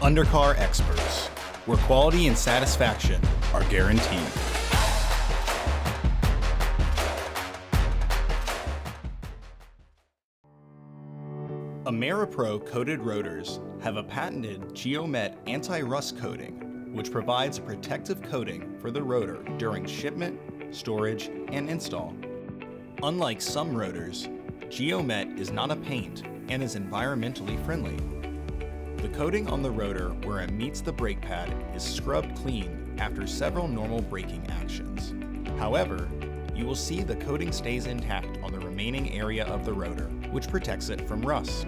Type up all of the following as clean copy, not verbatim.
Undercar experts, where quality and satisfaction are guaranteed. AmeriPRO coated rotors have a patented Geomet anti-rust coating, which provides a protective coating for the rotor during shipment, storage, and install. Unlike some rotors, Geomet is not a paint and is environmentally friendly. The coating on the rotor where it meets the brake pad is scrubbed clean after several normal braking actions. However, you will see the coating stays intact on the remaining area of the rotor, which protects it from rust.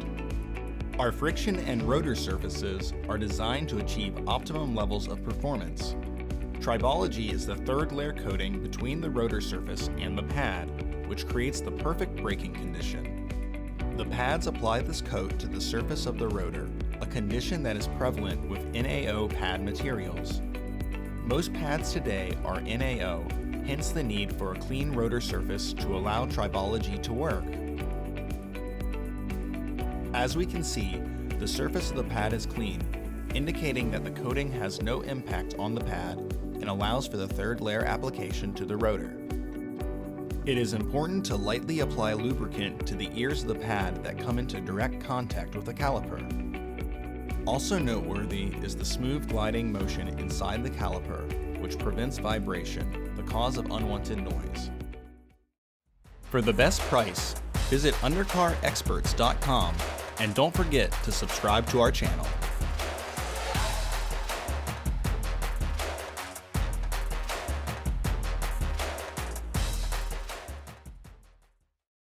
Our friction and rotor surfaces are designed to achieve optimum levels of performance. Tribology is the third layer coating between the rotor surface and the pad, which creates the perfect braking condition. The pads apply this coat to the surface of the rotor, a condition that is prevalent with NAO pad materials. Most pads today are NAO, hence the need for a clean rotor surface to allow tribology to work. As we can see, the surface of the pad is clean, indicating that the coating has no impact on the pad and allows for the third layer application to the rotor. It is important to lightly apply lubricant to the ears of the pad that come into direct contact with the caliper. Also noteworthy is the smooth gliding motion inside the caliper, which prevents vibration, the cause of unwanted noise. For the best price, visit undercarexperts.com and don't forget to subscribe to our channel.